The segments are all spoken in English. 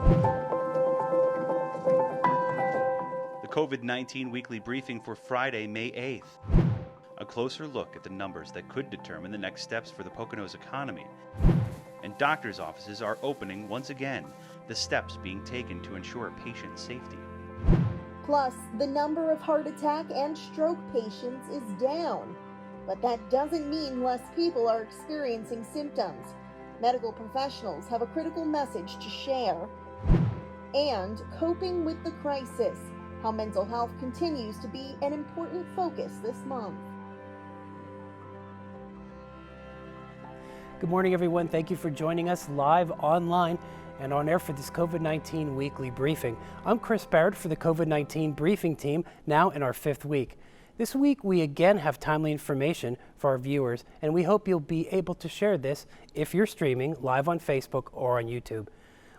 The COVID-19 weekly briefing for Friday, May 8th. A closer look at the numbers that could determine the next steps for the Poconos economy. And doctors' offices are opening once again, the steps being taken to ensure patient safety. Plus, the number of heart attack and stroke patients is down. But that doesn't mean less people are experiencing symptoms. Medical professionals have a critical message to share. And coping with the crisis, how mental health continues to be an important focus this month. Good morning, everyone. Thank you for joining us live, online, and on air for this COVID-19 weekly briefing. I'm Chris Barrett for the COVID-19 briefing team, now in our 5th week. This week, we again have timely information for our viewers, and we hope you'll be able to share this if you're streaming live on Facebook or on YouTube.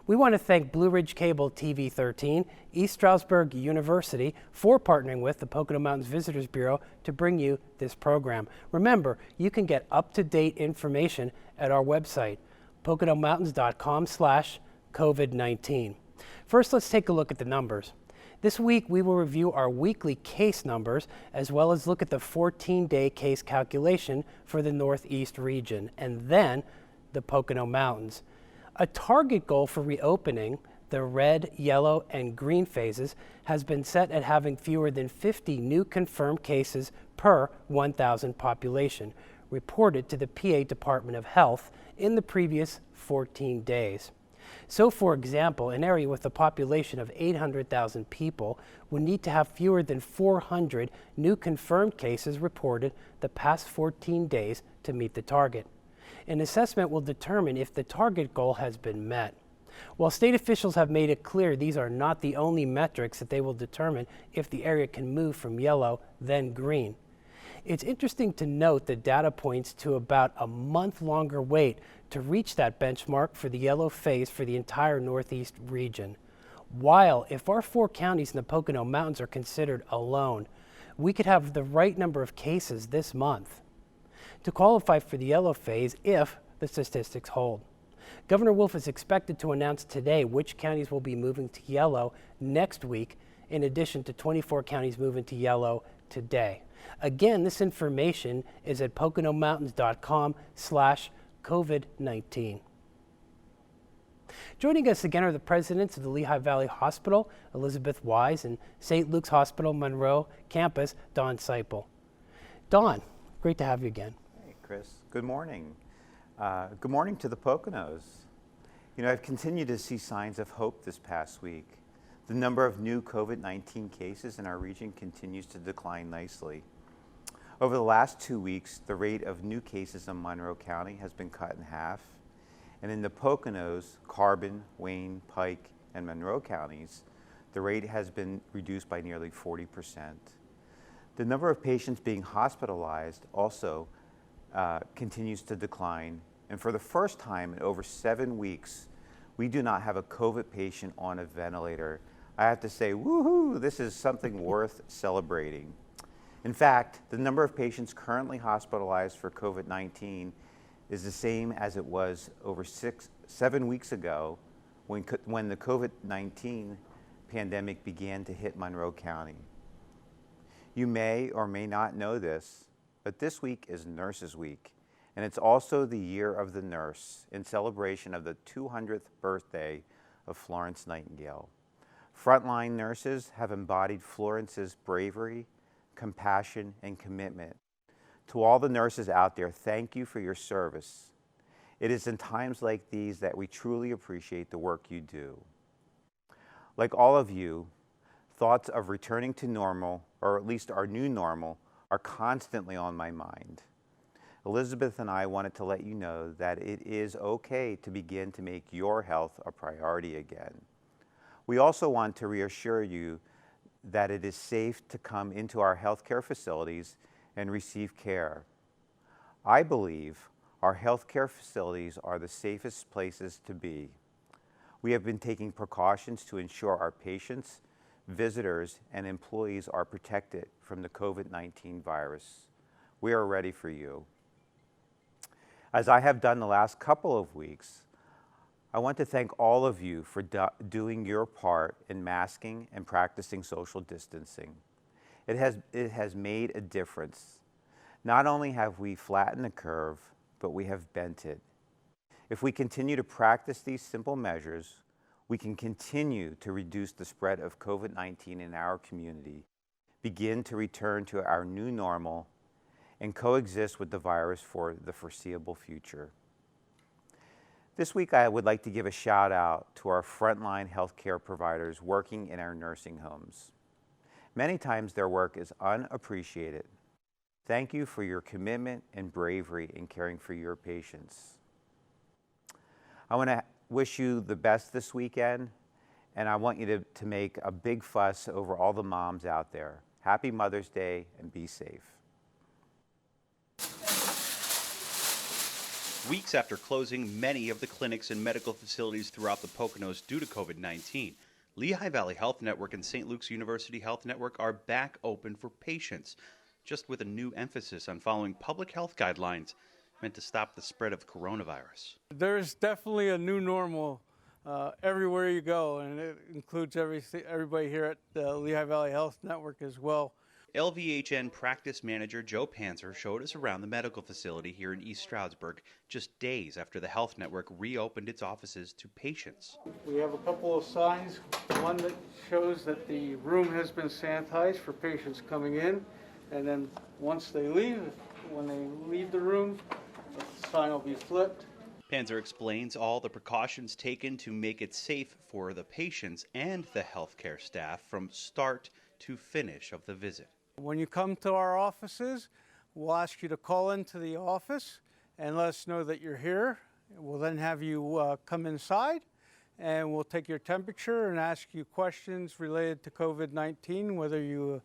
We want to thank Ridge Cable TV13, East Stroudsburg University for partnering with the Pocono Mountains Visitors Bureau to bring you this program. Remember, you can get up-to-date information at our website, poconomountains.com/COVID-19. First, let's take a look at the numbers. This week, we will review our weekly case numbers as well as look at the 14-day case calculation for the Northeast region and then the Pocono Mountains. A target goal for reopening, the red, yellow, and green phases, has been set at having fewer than 50 new confirmed cases per 1,000 population, reported to the PA Department of Health in the previous 14 days. So, for example, an area with a population of 800,000 people would need to have fewer than 400 new confirmed cases reported the past 14 days to meet the target. An assessment will determine if the target goal has been met. While state officials have made it clear these are not the only metrics that they will determine if the area can move from yellow, then green. It's interesting to note the data points to about a month longer wait to reach that benchmark for the yellow phase for the entire Northeast region. While if our 4 counties in the Pocono Mountains are considered alone, we could have the right number of cases this month to qualify for the yellow phase if the statistics hold. Governor Wolf is expected to announce today which counties will be moving to yellow next week, in addition to 24 counties moving to yellow today. Again, this information is at poconomountains.com/COVID-19. Joining us again are the presidents of the Lehigh Valley Hospital, Elizabeth Wise, and St. Luke's Hospital Monroe campus, Don Seipel. Don, great to have you again. Chris, good morning. Good morning to the Poconos. You know, I've continued to see signs of hope this past week. The number of new COVID-19 cases in our region continues to decline nicely. Over the last 2 weeks, the rate of new cases in Monroe County has been cut in half. And in the Poconos, Carbon, Wayne, Pike, and Monroe counties, the rate has been reduced by nearly 40%. The number of patients being hospitalized also continues to decline, and for the first time in over 7 weeks, we do not have a COVID patient on a ventilator. I have to say, woohoo, this is something worth celebrating. In fact, the number of patients currently hospitalized for COVID-19 is the same as it was over 7 weeks ago when the COVID-19 pandemic began to hit Monroe County. You may or may not know this, but this week is Nurses Week, and it's also the Year of the Nurse in celebration of the 200th birthday of Florence Nightingale. Frontline nurses have embodied Florence's bravery, compassion, and commitment. To all the nurses out there, thank you for your service. It is in times like these that we truly appreciate the work you do. Like all of you, thoughts of returning to normal, or at least our new normal, are constantly on my mind. Elizabeth and I wanted to let you know that it is okay to begin to make your health a priority again. We also want to reassure you that it is safe to come into our healthcare facilities and receive care. I believe our healthcare facilities are the safest places to be. We have been taking precautions to ensure our patients, visitors, and employees are protected from the COVID-19 virus. We are ready for you. As I have done the last couple of weeks, I want to thank all of you for doing your part in masking and practicing social distancing. It has made a difference. Not only have we flattened the curve, but we have bent it. If we continue to practice these simple measures, we can continue to reduce the spread of COVID-19 in our community, begin to return to our new normal, and coexist with the virus for the foreseeable future. This week, I would like to give a shout out to our frontline healthcare providers working in our nursing homes. Many times their work is unappreciated. Thank you for your commitment and bravery in caring for your patients. I want to wish you the best this weekend, and I want you to make a big fuss over all the moms out there. Happy Mother's Day and be safe. Weeks after closing many of the clinics and medical facilities throughout the Poconos due to COVID-19, Lehigh Valley Health Network and St. Luke's University Health Network are back open for patients, just with a new emphasis on following public health guidelines meant to stop the spread of coronavirus. There's definitely a new normal everywhere you go, and it includes everybody here at the Lehigh Valley Health Network as well. LVHN practice manager Joe Panzer showed us around the medical facility here in East Stroudsburg just days after the health network reopened its offices to patients. We have a couple of signs, one that shows that the room has been sanitized for patients coming in, and then once they leave, when they leave the room, the sign will be flipped. Panzer explains all the precautions taken to make it safe for the patients and the healthcare staff from start to finish of the visit. When you come to our offices, we'll ask you to call into the office and let us know that you're here. We'll then have you come inside, and we'll take your temperature and ask you questions related to COVID-19, whether you've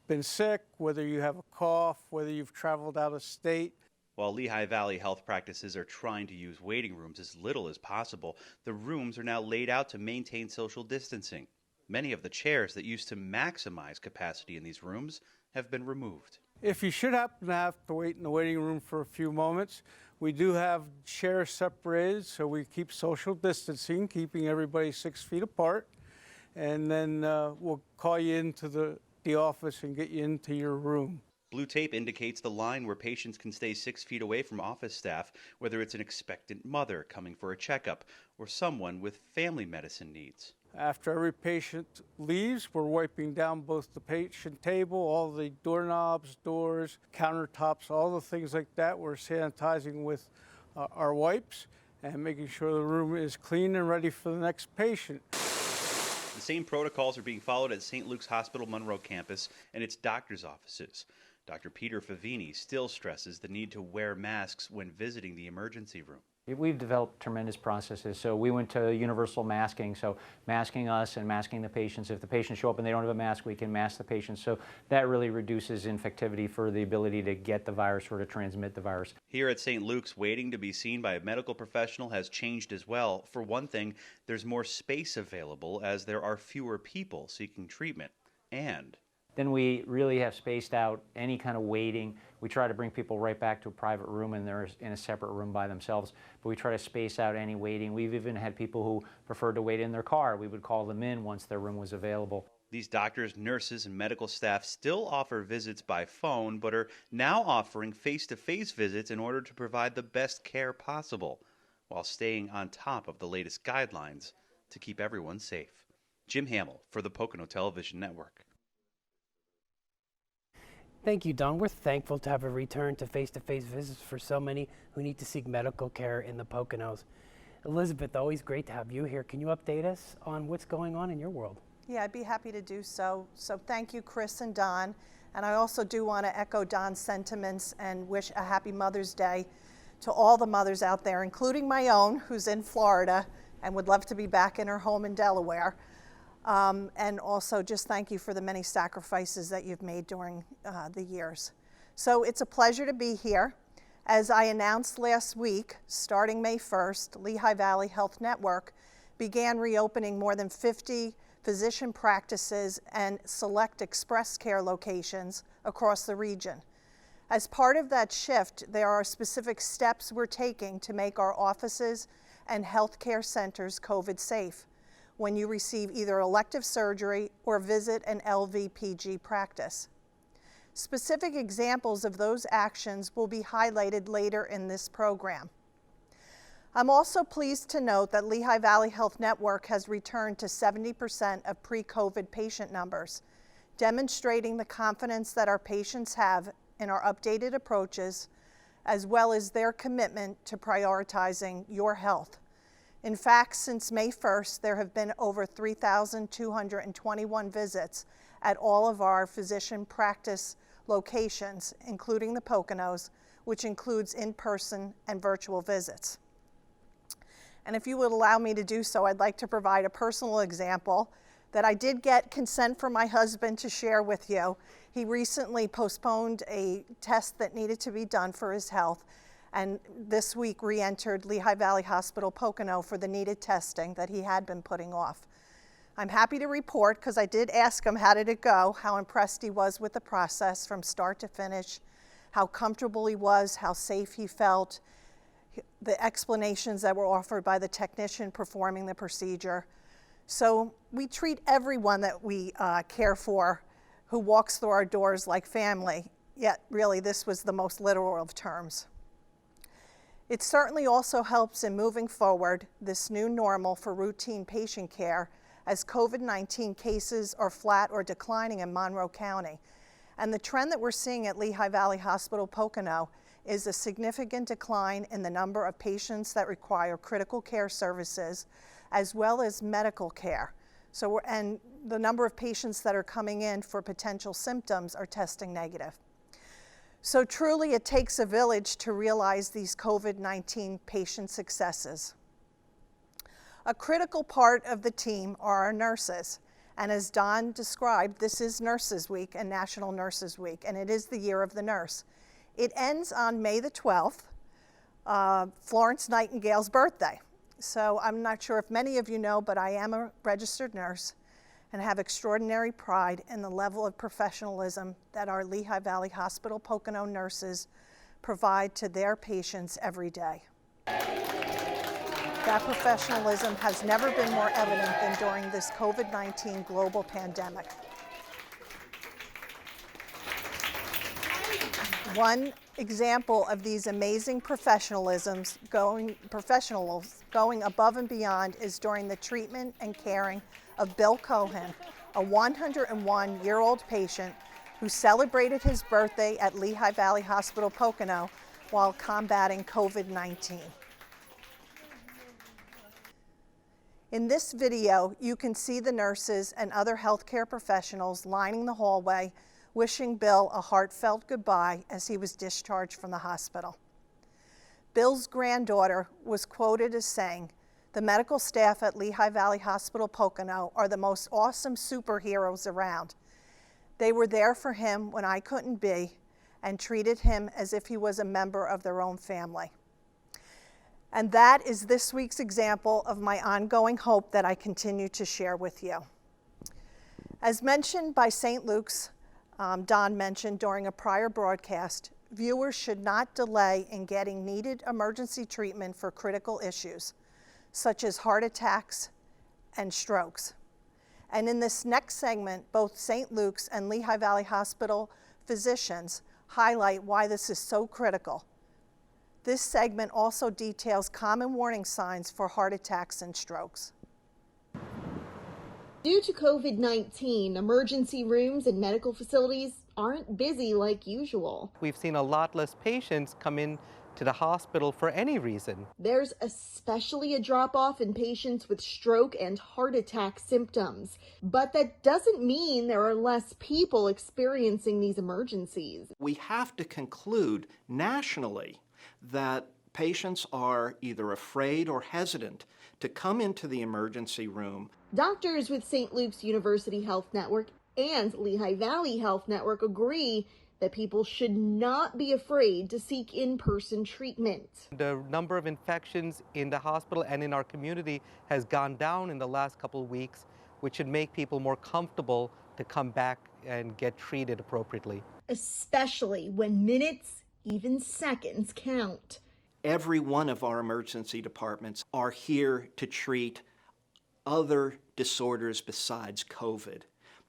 been sick, whether you have a cough, whether you've traveled out of state. While Lehigh Valley health practices are trying to use waiting rooms as little as possible, the rooms are now laid out to maintain social distancing. Many of the chairs that used to maximize capacity in these rooms have been removed. If you should happen to have to wait in the waiting room for a few moments, we do have chairs separated, so we keep social distancing, keeping everybody 6 feet apart, and then we'll call you into the office and get you into your room. Blue tape indicates the line where patients can stay 6 feet away from office staff, whether it's an expectant mother coming for a checkup or someone with family medicine needs. After every patient leaves, we're wiping down both the patient table, all the doorknobs, doors, countertops, all the things like that. We're sanitizing with our wipes and making sure the room is clean and ready for the next patient. The same protocols are being followed at St. Luke's Hospital Monroe campus and its doctor's offices. Dr. Peter Favini still stresses the need to wear masks when visiting the emergency room. We've developed tremendous processes. So we went to universal masking, so masking us and masking the patients. If the patients show up and they don't have a mask, we can mask the patients. So that really reduces infectivity for the ability to get the virus or to transmit the virus. Here at St. Luke's, waiting to be seen by a medical professional has changed as well. For one thing, there's more space available as there are fewer people seeking treatment. And then we really have spaced out any kind of waiting. We try to bring people right back to a private room and they're in a separate room by themselves, but we try to space out any waiting. We've even had people who preferred to wait in their car. We would call them in once their room was available. These doctors, nurses, and medical staff still offer visits by phone, but are now offering face-to-face visits in order to provide the best care possible, while staying on top of the latest guidelines to keep everyone safe. Jim Hamill for the Pocono Television Network. Thank you, Don. We're thankful to have a return to face-to-face visits for so many who need to seek medical care in the Poconos. Elizabeth, always great to have you here. Can you update us on what's going on in your world? Yeah, I'd be happy to do so. So thank you, Chris and Don. And I also do want to echo Don's sentiments and wish a happy Mother's Day to all the mothers out there, including my own, who's in Florida and would love to be back in her home in Delaware. And also just thank you for the many sacrifices that you've made during the years. So it's a pleasure to be here. As I announced last week, starting May 1st, Lehigh Valley Health Network began reopening more than 50 physician practices and select express care locations across the region. As part of that shift, there are specific steps we're taking to make our offices and healthcare centers COVID safe when you receive either elective surgery or visit an LVPG practice. Specific examples of those actions will be highlighted later in this program. I'm also pleased to note that Lehigh Valley Health Network has returned to 70% of pre-COVID patient numbers, demonstrating the confidence that our patients have in our updated approaches, as well as their commitment to prioritizing your health. In fact, since May 1st, there have been over 3,221 visits at all of our physician practice locations, including the Poconos, which includes in-person and virtual visits. And if you would allow me to do so, I'd like to provide a personal example that I did get consent from my husband to share with you. He recently postponed a test that needed to be done for his health, and this week re-entered Lehigh Valley Hospital Pocono for the needed testing that he had been putting off. I'm happy to report, because I did ask him how did it go, how impressed he was with the process from start to finish, how comfortable he was, how safe he felt, the explanations that were offered by the technician performing the procedure. So we treat everyone that we care for who walks through our doors like family, yet really this was the most literal of terms. It certainly also helps in moving forward this new normal for routine patient care, as COVID-19 cases are flat or declining in Monroe County. And the trend that we're seeing at Lehigh Valley Hospital Pocono is a significant decline in the number of patients that require critical care services, as well as medical care. And the number of patients that are coming in for potential symptoms are testing negative. So truly it takes a village to realize these COVID-19 patient successes. A critical part of the team are our nurses. And as Don described, this is Nurses Week and National Nurses Week, and it is the Year of the Nurse. It ends on May the 12th, Florence Nightingale's birthday. So I'm not sure if many of you know, but I am a registered nurse and have extraordinary pride in the level of professionalism that our Lehigh Valley Hospital Pocono nurses provide to their patients every day. That professionalism has never been more evident than during this COVID-19 global pandemic. One example of these amazing professionals going above and beyond is during the treatment and caring of Bill Cohen, a 101-year-old patient who celebrated his birthday at Lehigh Valley Hospital Pocono while combating COVID-19. In this video, you can see the nurses and other healthcare professionals lining the hallway, wishing Bill a heartfelt goodbye as he was discharged from the hospital. Bill's granddaughter was quoted as saying, "The medical staff at Lehigh Valley Hospital Pocono are the most awesome superheroes around. They were there for him when I couldn't be and treated him as if he was a member of their own family." And that is this week's example of my ongoing hope that I continue to share with you. As mentioned by St. Luke's, Don mentioned during a prior broadcast, viewers should not delay in getting needed emergency treatment for critical issues, such as heart attacks and strokes. And in this next segment, both St. Luke's and Lehigh Valley Hospital physicians highlight why this is so critical. This segment also details common warning signs for heart attacks and strokes. Due to COVID-19, emergency rooms and medical facilities aren't busy like usual. We've seen a lot less patients come in to the hospital for any reason. There's especially a drop-off in patients with stroke and heart attack symptoms. But that doesn't mean there are less people experiencing these emergencies. We have to conclude nationally that patients are either afraid or hesitant to come into the emergency room. Doctors with St. Luke's University Health Network and Lehigh Valley Health Network agree that people should not be afraid to seek in-person treatment. The number of infections in the hospital and in our community has gone down in the last couple of weeks, which should make people more comfortable to come back and get treated appropriately. Especially when minutes, even seconds, count. every one of our emergency departments are here to treat other disorders besides COVID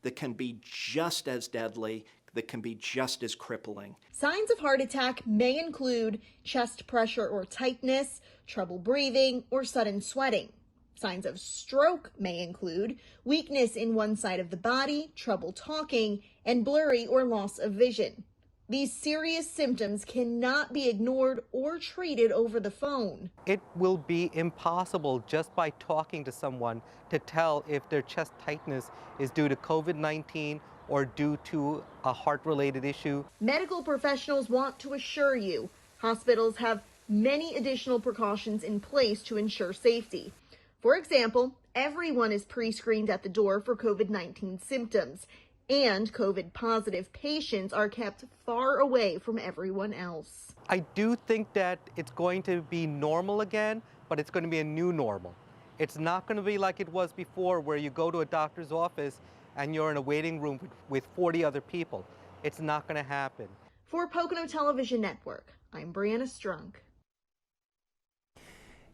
that can be just as deadly, that can be just as crippling. Signs of heart attack may include chest pressure or tightness, trouble breathing, or sudden sweating. Signs of stroke may include weakness in one side of the body, trouble talking, and blurry or loss of vision. These serious symptoms cannot be ignored or treated over the phone. It will be impossible just by talking to someone to tell if their chest tightness is due to COVID-19 or due to a heart-related issue. Medical professionals want to assure you hospitals have many additional precautions in place to ensure safety. For example, everyone is pre-screened at the door for COVID-19 symptoms, and COVID-positive patients are kept far away from everyone else. I do think that it's going to be normal again, but it's going to be a new normal. It's not going to be like it was before, where you go to a doctor's office and you're in a waiting room with 40 other people. It's not going to happen. For Pocono Television Network, I'm Brianna Strunk.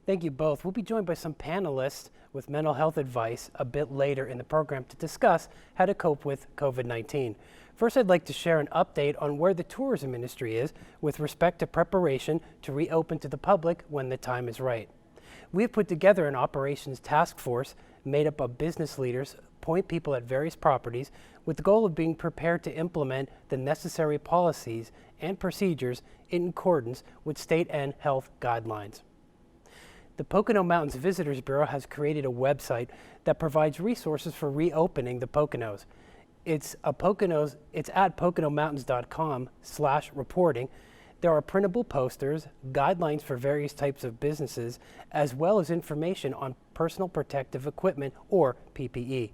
Thank you both. We'll be joined by some panelists with mental health advice a bit later in the program to discuss how to cope with COVID-19. First, I'd like to share an update on where the tourism industry is with respect to preparation to reopen to the public when the time is right. We have put together an operations task force made up of business leaders, point people at various properties with the goal of being prepared to implement the necessary policies and procedures in accordance with state and health guidelines. The Pocono Mountains Visitors Bureau has created a website that provides resources for reopening the Poconos. It's at poconomountains.com/reporting. There are printable posters, guidelines for various types of businesses, as well as information on personal protective equipment, or PPE,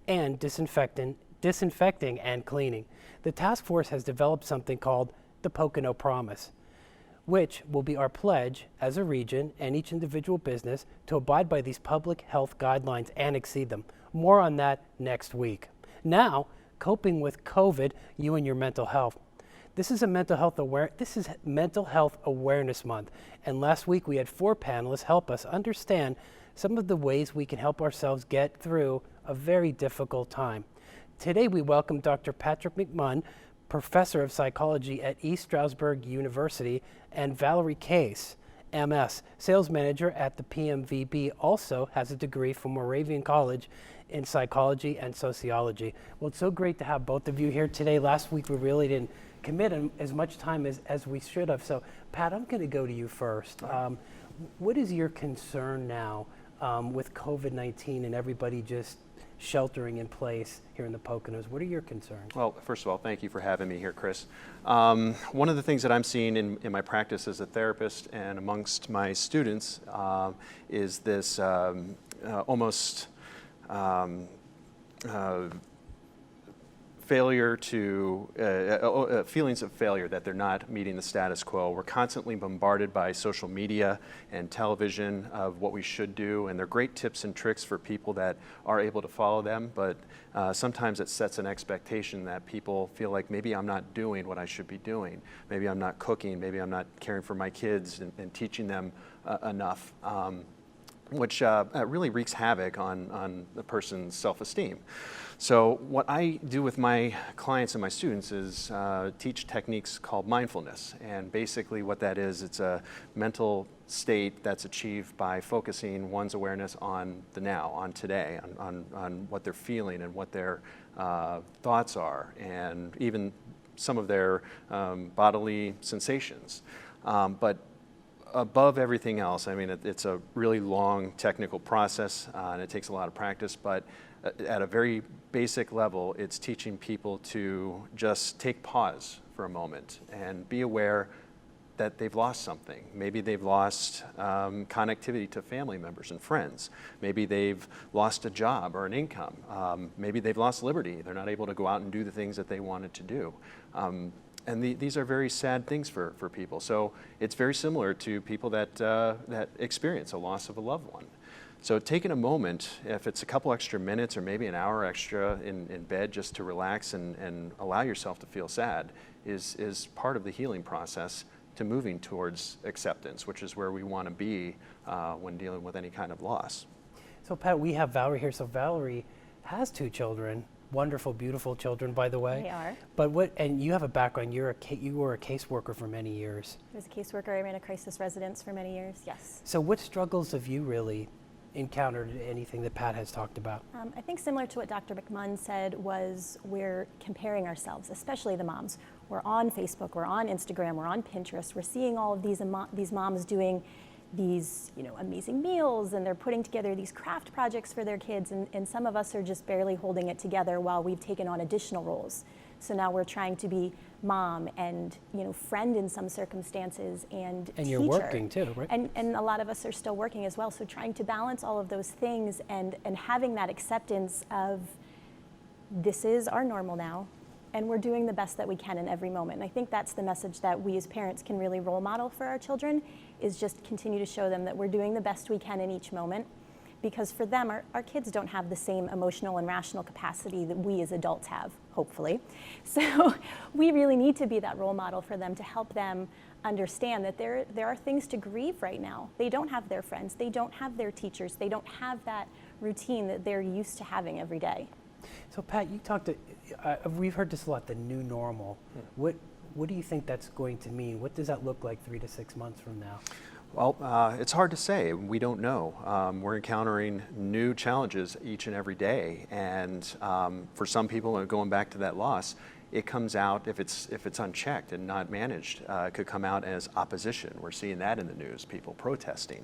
and disinfecting and cleaning. The task force has developed something called the Pocono Promise, which will be our pledge as a region and each individual business to abide by these public health guidelines and exceed them. More on that next week. Now, coping with COVID, you and your mental health. This is Mental Health Awareness Month, and last week we had 4 panelists help us understand some of the ways we can help ourselves get through a very difficult time. Today we welcome Dr. Patrick McMunn, Professor of Psychology at East Stroudsburg University, and Valerie Case, MS, Sales Manager at the PMVB, also has a degree from Moravian College in Psychology and Sociology. Well, it's so great to have both of you here today. Last week we really didn't commit as much time as we should have. So, Pat, I'm going to go to you first. What is your concern now with COVID-19 and everybody just sheltering in place here in the Poconos? What are your concerns? Well, first of all, thank you for having me here, Chris. One of the things that I'm seeing in my practice as a therapist and amongst my students is this almost failure to, feelings of failure that they're not meeting the status quo. We're constantly bombarded by social media and television of what we should do, and they're great tips and tricks for people that are able to follow them, but sometimes it sets an expectation that people feel like maybe I'm not doing what I should be doing. Maybe I'm not cooking, maybe I'm not caring for my kids and teaching them enough. Which really wreaks havoc on the person's self-esteem. So what I do with my clients and my students is teach techniques called mindfulness. And basically what that is, it's a mental state that's achieved by focusing one's awareness on the now, on today, on what they're feeling and what their thoughts are, and even some of their bodily sensations. But above everything else, I mean, it's a really long technical process and it takes a lot of practice, but at a very basic level, it's teaching people to just take pause for a moment and be aware that they've lost something. Maybe they've lost connectivity to family members and friends. Maybe they've lost a job or an income. Maybe they've lost liberty. They're not able to go out and do the things that they wanted to do. And these are very sad things for people. So it's very similar to people that experience a loss of a loved one. So taking a moment, if it's a couple extra minutes or maybe an hour extra in bed just to relax and allow yourself to feel sad is part of the healing process to moving towards acceptance, which is where we want to be when dealing with any kind of loss. So Pat, we have Valerie here. So Valerie has 2 children, wonderful, beautiful children, by the way. They are. But and you have a background. You were a caseworker for many years. I was a caseworker. I ran a crisis residence for many years. Yes. So what struggles have you really encountered? Anything that Pat has talked about? I think similar to what Dr. McMunn said was we're comparing ourselves, especially the moms. We're on Facebook, we're on Instagram, we're on Pinterest. We're seeing all of these moms doing these, amazing meals, and they're putting together these craft projects for their kids, and some of us are just barely holding it together while we've taken on additional roles. So now we're trying to be mom and friend in some circumstances and teacher. And you're working too, right? And a lot of us are still working as well. So trying to balance all of those things and having that acceptance of this is our normal now, and we're doing the best that we can in every moment. And I think that's the message that we as parents can really role model for our children, is just continue to show them that we're doing the best we can in each moment. Because for them, our kids don't have the same emotional and rational capacity that we as adults have, hopefully. So we really need to be that role model for them to help them understand that there are things to grieve right now. They don't have their friends, they don't have their teachers, they don't have that routine that they're used to having every day. So Pat, you talked we've heard this a lot, the new normal. What do you think that's going to mean? What does that look like 3 to 6 months from now? Well, it's hard to say. We don't know. We're encountering new challenges each and every day, and for some people, going back to that loss, it comes out, if it's unchecked and not managed, it could come out as opposition. We're seeing that in the news, people protesting,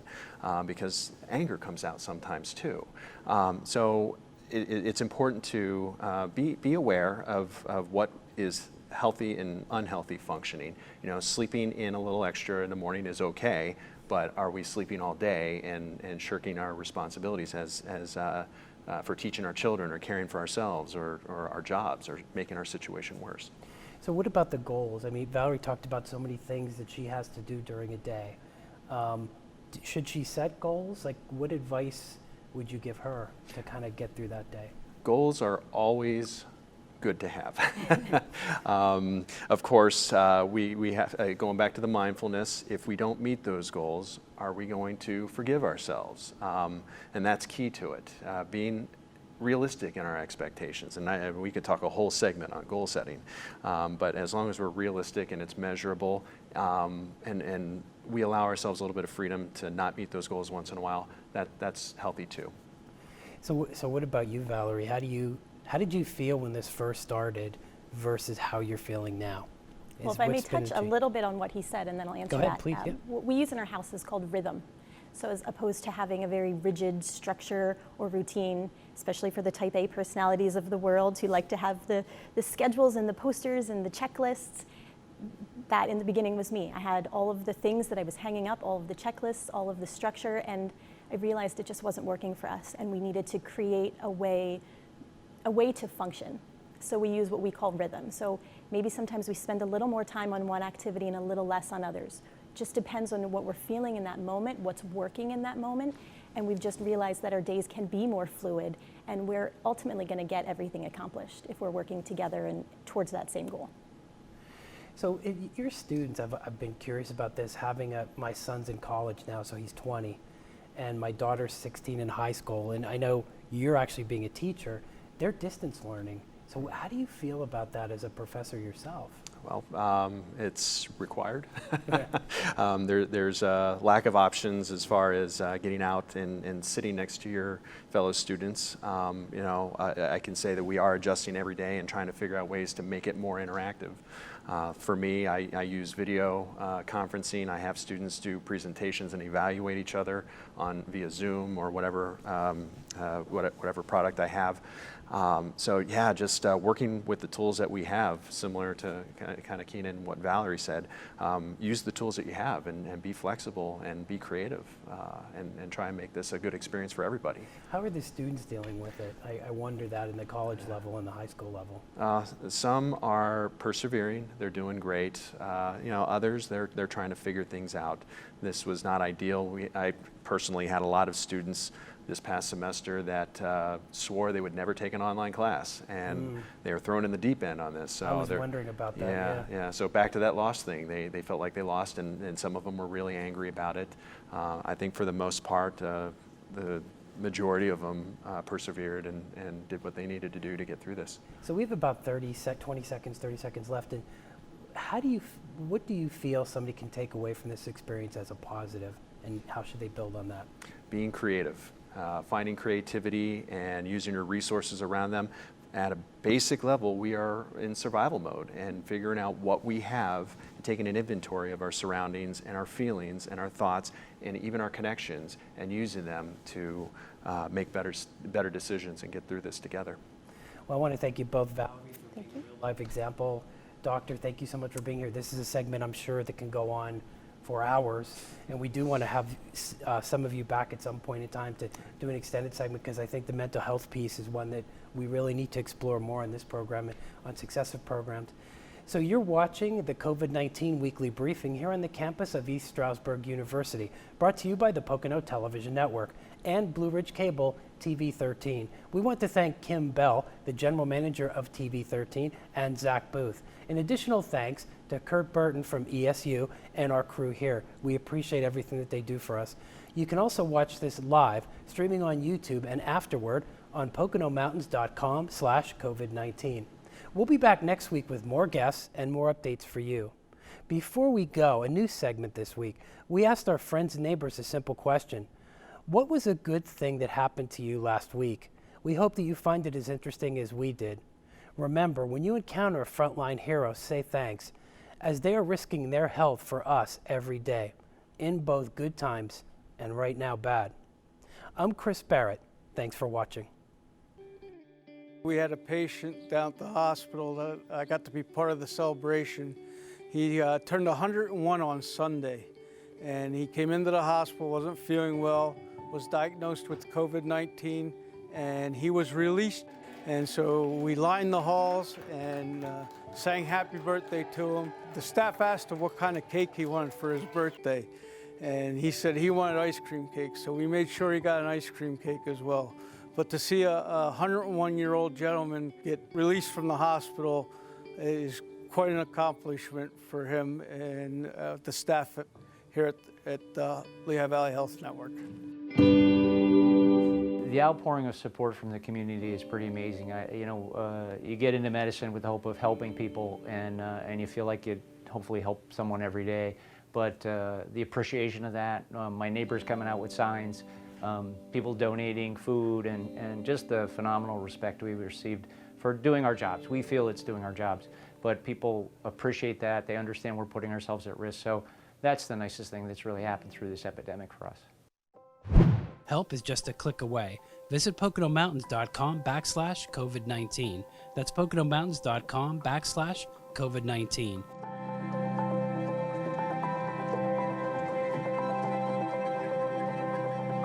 because anger comes out sometimes too. So it's important to be aware of what is healthy and unhealthy functioning. Sleeping in a little extra in the morning is okay, but are we sleeping all day and shirking our responsibilities for teaching our children or caring for ourselves or our jobs, or making our situation worse? So what about the goals? I mean, Valerie talked about so many things that she has to do during a day. Should she set goals? Like, what advice would you give her to kind of get through that day? Goals are always good to have. Of course, we have, going back to the mindfulness, if we don't meet those goals, are we going to forgive ourselves? And that's key to it, being realistic in our expectations. And we could talk a whole segment on goal setting, but as long as we're realistic and it's measurable, and we allow ourselves a little bit of freedom to not meet those goals once in a while, that's healthy too. So what about you, Valerie? How did you feel when this first started versus how you're feeling now? Well, if I may touch a little bit on what he said, and then I'll answer that. Go ahead, please. Yeah. What we use in our house is called rhythm. So as opposed to having a very rigid structure or routine, especially for the type A personalities of the world who like to have the schedules and the posters and the checklists, that in the beginning was me. I had all of the things that I was hanging up, all of the checklists, all of the structure, and I realized it just wasn't working for us, and we needed to create a way to function. So we use what we call rhythm. So maybe sometimes we spend a little more time on one activity and a little less on others. Just depends on what we're feeling in that moment, what's working in that moment, and we've just realized that our days can be more fluid, and we're ultimately going to get everything accomplished if we're working together and towards that same goal. So your students, I've been curious about this, having my son's in college now, so he's 20, and my daughter's 16 in high school, and I know you're actually being a teacher. They're distance learning. So how do you feel about that as a professor yourself? Well, it's required. There's a lack of options as far as getting out and sitting next to your fellow students. I can say that we are adjusting every day and trying to figure out ways to make it more interactive. For me, I use video conferencing. I have students do presentations and evaluate each other via Zoom or whatever product I have. So yeah, just working with the tools that we have, similar to kind of keen in what Valerie said. Use the tools that you have and be flexible and be creative and try and make this a good experience for everybody. How are the students dealing with it? I wonder that in the college level and the high school level. Some are persevering. They're doing great. Others, they're trying to figure things out. This was not ideal. I personally had a lot of students this past semester that swore they would never take an online class, and they were thrown in the deep end on this. So I was wondering about that. Yeah. So back to that loss thing, they felt like they lost, and some of them were really angry about it. I think for the most part, the majority of them persevered and did what they needed to do to get through this. So we have about 30 seconds left. And what do you feel somebody can take away from this experience as a positive, and how should they build on that? Being creative, finding creativity and using your resources around them. At a basic level, we are in survival mode and figuring out what we have, and taking an inventory of our surroundings and our feelings and our thoughts and even our connections, and using them to make better decisions and get through this together. Well, I want to thank you both, Valerie, for being a real life example. Doctor, thank you so much for being here. This is a segment I'm sure that can go on for hours, and we do want to have some of you back at some point in time to do an extended segment, because I think the mental health piece is one that we really need to explore more in this program and on successive programs. So you're watching the COVID-19 weekly briefing here on the campus of East Stroudsburg University, brought to you by the Pocono Television Network and Blue Ridge Cable TV13. We want to thank Kim Bell, the general manager of TV13, and Zach Booth. An additional thanks to Kurt Burton from ESU and our crew here. We appreciate everything that they do for us. You can also watch this live, streaming on YouTube and afterward on PoconoMountains.com/COVID-19. We'll be back next week with more guests and more updates for you. Before we go, a new segment this week. We asked our friends and neighbors a simple question. What was a good thing that happened to you last week? We hope that you find it as interesting as we did. Remember, when you encounter a frontline hero, say thanks, as they are risking their health for us every day, in both good times and right now bad. I'm Chris Barrett. Thanks for watching. We had a patient down at the hospital that I got to be part of the celebration. He turned 101 on Sunday, and he came into the hospital, wasn't feeling well, was diagnosed with COVID-19, and he was released. And so we lined the halls and sang happy birthday to him. The staff asked him what kind of cake he wanted for his birthday, and he said he wanted ice cream cake, so we made sure he got an ice cream cake as well. But to see a 101-year-old gentleman get released from the hospital is quite an accomplishment for him and the staff here at Lehigh Valley Health Network. The outpouring of support from the community is pretty amazing. You get into medicine with the hope of helping people, and you feel like you hopefully help someone every day. But the appreciation of that, my neighbors coming out with signs, people donating food, and just the phenomenal respect we've received for doing our jobs. We feel it's doing our jobs, but people appreciate that. They understand we're putting ourselves at risk. So that's the nicest thing that's really happened through this epidemic for us. Help is just a click away. Visit PoconoMountains.com/COVID-19. That's PoconoMountains.com/COVID-19.